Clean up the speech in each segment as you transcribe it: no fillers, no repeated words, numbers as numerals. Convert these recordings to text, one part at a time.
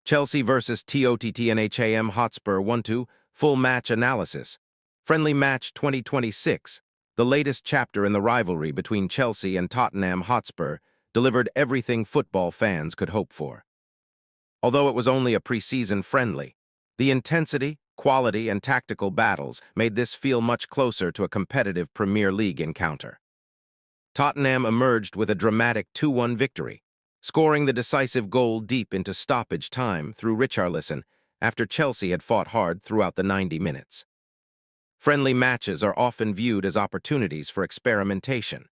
Chelsea versus TOTENHAM Hotspur 1-2, full match analysis. Friendly match 2026, the latest chapter in the rivalry between Chelsea and Tottenham Hotspur, delivered everything football fans could hope for. Although it was only a pre-season friendly, the intensity, quality, and tactical battles made this feel much closer to a competitive Premier League encounter. Tottenham emerged with a dramatic 2-1 victory, scoring the decisive goal deep into stoppage time through Richarlison after Chelsea had fought hard throughout the 90 minutes. Friendly matches are often viewed as opportunities for experimentation,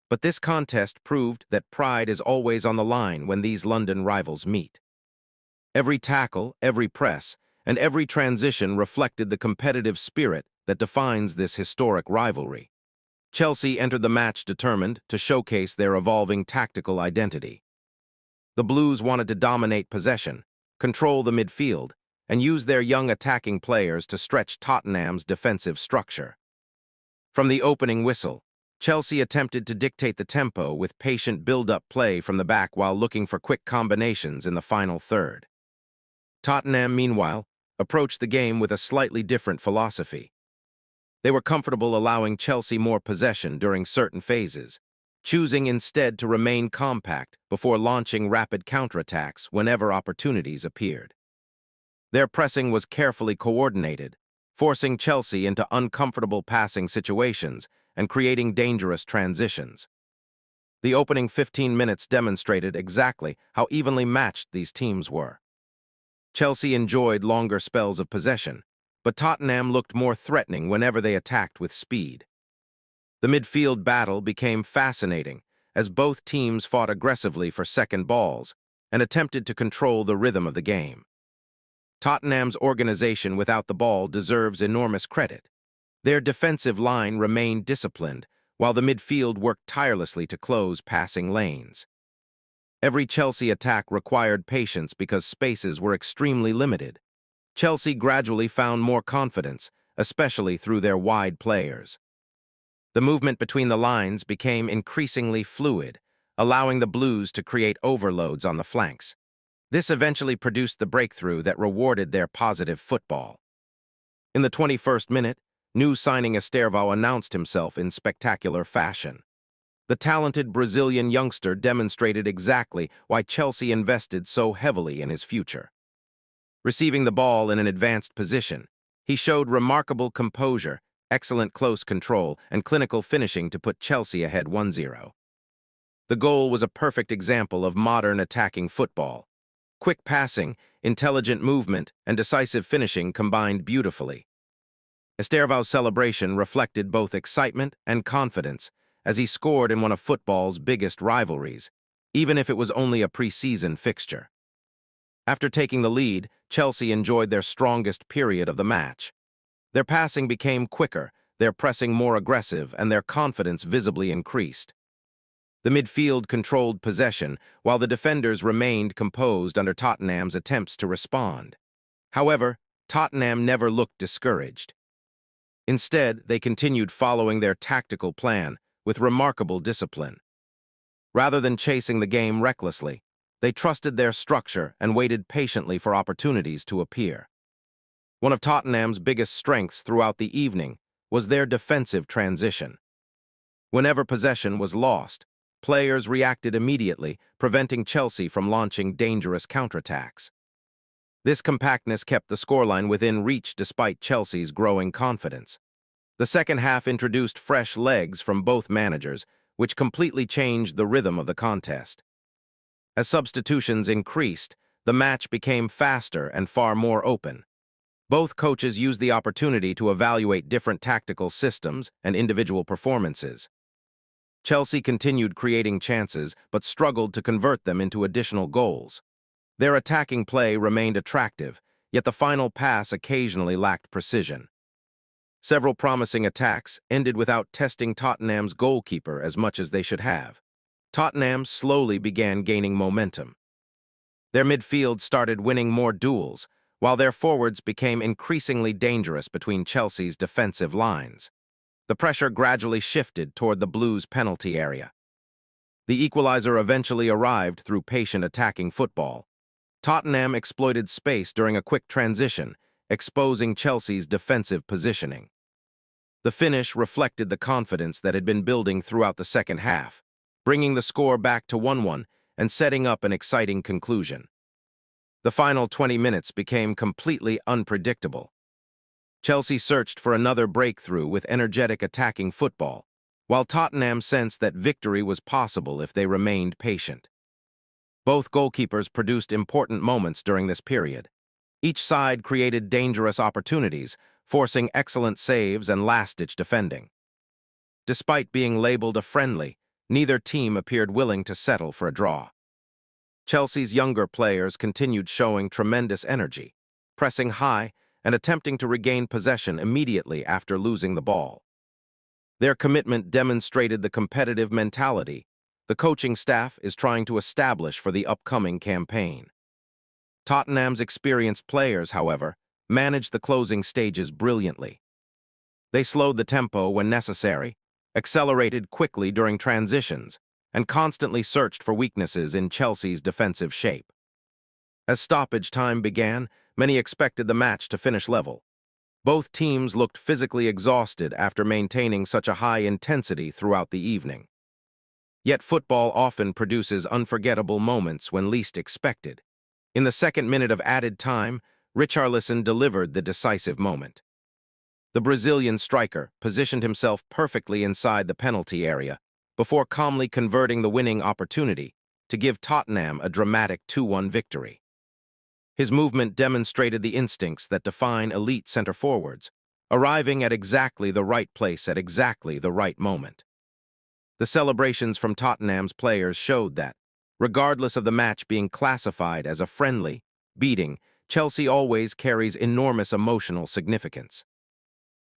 but this contest proved that pride is always on the line when these London rivals meet. Every tackle, every press, and every transition reflected the competitive spirit that defines this historic rivalry. Chelsea entered the match determined to showcase their evolving tactical identity. The Blues wanted to dominate possession, control the midfield, and use their young attacking players to stretch Tottenham's defensive structure. From the opening whistle, Chelsea attempted to dictate the tempo with patient build-up play from the back while looking for quick combinations in the final third. Tottenham, meanwhile, approached the game with a slightly different philosophy. They were comfortable allowing Chelsea more possession during certain phases, choosing instead to remain compact before launching rapid counterattacks whenever opportunities appeared. Their pressing was carefully coordinated, forcing Chelsea into uncomfortable passing situations and creating dangerous transitions. The opening 15 minutes demonstrated exactly how evenly matched these teams were. Chelsea enjoyed longer spells of possession, but Tottenham looked more threatening whenever they attacked with speed. The midfield battle became fascinating as both teams fought aggressively for second balls and attempted to control the rhythm of the game. Tottenham's organization without the ball deserves enormous credit. Their defensive line remained disciplined, while the midfield worked tirelessly to close passing lanes. Every Chelsea attack required patience because spaces were extremely limited. Chelsea gradually found more confidence, especially through their wide players. The movement between the lines became increasingly fluid, allowing the Blues to create overloads on the flanks. This eventually produced the breakthrough that rewarded their positive football. In the 21st minute, new signing Estevão announced himself in spectacular fashion. The talented Brazilian youngster demonstrated exactly why Chelsea invested so heavily in his future. Receiving the ball in an advanced position, he showed remarkable composure, excellent close control, and clinical finishing to put Chelsea ahead 1-0. The goal was a perfect example of modern attacking football. Quick passing, intelligent movement, and decisive finishing combined beautifully. Estevão's celebration reflected both excitement and confidence as he scored in one of football's biggest rivalries, even if it was only a pre-season fixture. After taking the lead, Chelsea enjoyed their strongest period of the match. Their passing became quicker, their pressing more aggressive, and their confidence visibly increased. The midfield controlled possession, while the defenders remained composed under Tottenham's attempts to respond. However, Tottenham never looked discouraged. Instead, they continued following their tactical plan with remarkable discipline. Rather than chasing the game recklessly, they trusted their structure and waited patiently for opportunities to appear. One of Tottenham's biggest strengths throughout the evening was their defensive transition. Whenever possession was lost, players reacted immediately, preventing Chelsea from launching dangerous counterattacks. This compactness kept the scoreline within reach despite Chelsea's growing confidence. The second half introduced fresh legs from both managers, which completely changed the rhythm of the contest. As substitutions increased, the match became faster and far more open. Both coaches used the opportunity to evaluate different tactical systems and individual performances. Chelsea continued creating chances but struggled to convert them into additional goals. Their attacking play remained attractive, yet the final pass occasionally lacked precision. Several promising attacks ended without testing Tottenham's goalkeeper as much as they should have. Tottenham slowly began gaining momentum. Their midfield started winning more duels, while their forwards became increasingly dangerous between Chelsea's defensive lines. The pressure gradually shifted toward the Blues' penalty area. The equalizer eventually arrived through patient attacking football. Tottenham exploited space during a quick transition, exposing Chelsea's defensive positioning. The finish reflected the confidence that had been building throughout the second half, bringing the score back to 1-1 and setting up an exciting conclusion. The final 20 minutes became completely unpredictable. Chelsea searched for another breakthrough with energetic attacking football, while Tottenham sensed that victory was possible if they remained patient. Both goalkeepers produced important moments during this period. Each side created dangerous opportunities, forcing excellent saves and last-ditch defending. Despite being labeled a friendly, neither team appeared willing to settle for a draw. Chelsea's younger players continued showing tremendous energy, pressing high and attempting to regain possession immediately after losing the ball. Their commitment demonstrated the competitive mentality the coaching staff is trying to establish for the upcoming campaign. Tottenham's experienced players, however, managed the closing stages brilliantly. They slowed the tempo when necessary, accelerated quickly during transitions, and constantly searched for weaknesses in Chelsea's defensive shape. As stoppage time began, many expected the match to finish level. Both teams looked physically exhausted after maintaining such a high intensity throughout the evening. Yet football often produces unforgettable moments when least expected. In the second minute of added time, Richarlison delivered the decisive moment. The Brazilian striker positioned himself perfectly inside the penalty area before calmly converting the winning opportunity to give Tottenham a dramatic 2-1 victory. His movement demonstrated the instincts that define elite center forwards, arriving at exactly the right place at exactly the right moment. The celebrations from Tottenham's players showed that, regardless of the match being classified as a friendly beating, Chelsea always carries enormous emotional significance.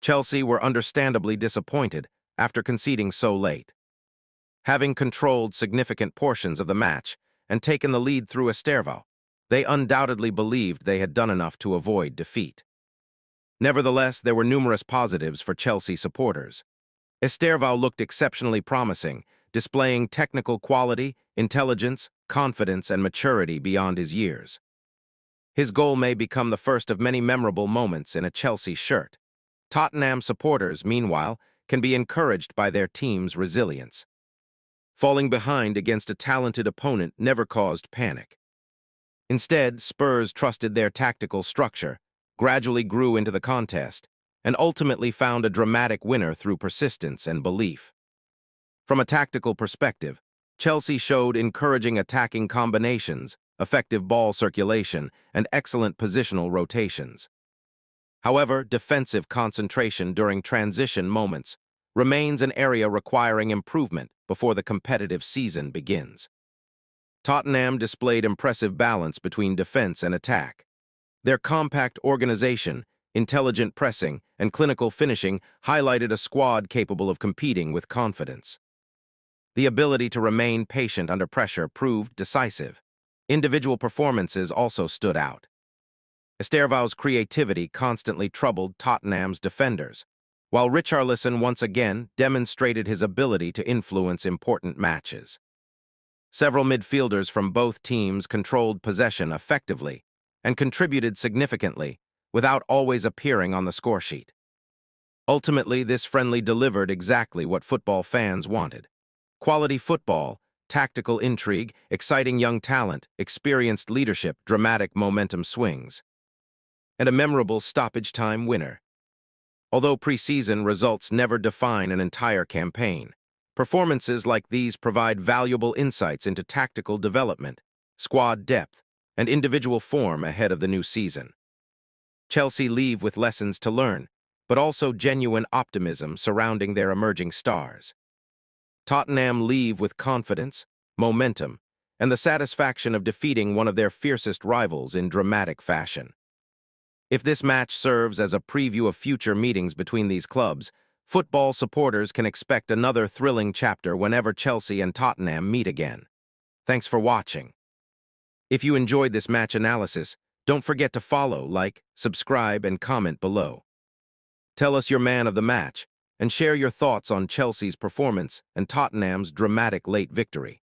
Chelsea were understandably disappointed after conceding so late. Having controlled significant portions of the match and taken the lead through Estevao, they undoubtedly believed they had done enough to avoid defeat. Nevertheless, there were numerous positives for Chelsea supporters. Estevao looked exceptionally promising, displaying technical quality, intelligence, confidence, and maturity beyond his years. His goal may become the first of many memorable moments in a Chelsea shirt. Tottenham supporters, meanwhile, can be encouraged by their team's resilience. Falling behind against a talented opponent never caused panic. Instead, Spurs trusted their tactical structure, gradually grew into the contest, and ultimately found a dramatic winner through persistence and belief. From a tactical perspective, Chelsea showed encouraging attacking combinations, effective ball circulation, and excellent positional rotations. However, defensive concentration during transition moments remains an area requiring improvement before the competitive season begins. Tottenham displayed impressive balance between defense and attack. Their compact organization, intelligent pressing, and clinical finishing highlighted a squad capable of competing with confidence. The ability to remain patient under pressure proved decisive. Individual performances also stood out. Estevao's creativity constantly troubled Tottenham's defenders, while Richarlison once again demonstrated his ability to influence important matches. Several midfielders from both teams controlled possession effectively and contributed significantly without always appearing on the scoresheet. Ultimately, this friendly delivered exactly what football fans wanted: quality football, tactical intrigue, exciting young talent, experienced leadership, dramatic momentum swings, and a memorable stoppage-time winner. Although preseason results never define an entire campaign, performances like these provide valuable insights into tactical development, squad depth, and individual form ahead of the new season. Chelsea leave with lessons to learn, but also genuine optimism surrounding their emerging stars. Tottenham leave with confidence, momentum, and the satisfaction of defeating one of their fiercest rivals in dramatic fashion. If this match serves as a preview of future meetings between these clubs, football supporters can expect another thrilling chapter whenever Chelsea and Tottenham meet again. Thanks for watching. If you enjoyed this match analysis, don't forget to follow, like, subscribe, and comment below. Tell us your man of the match, and share your thoughts on Chelsea's performance and Tottenham's dramatic late victory.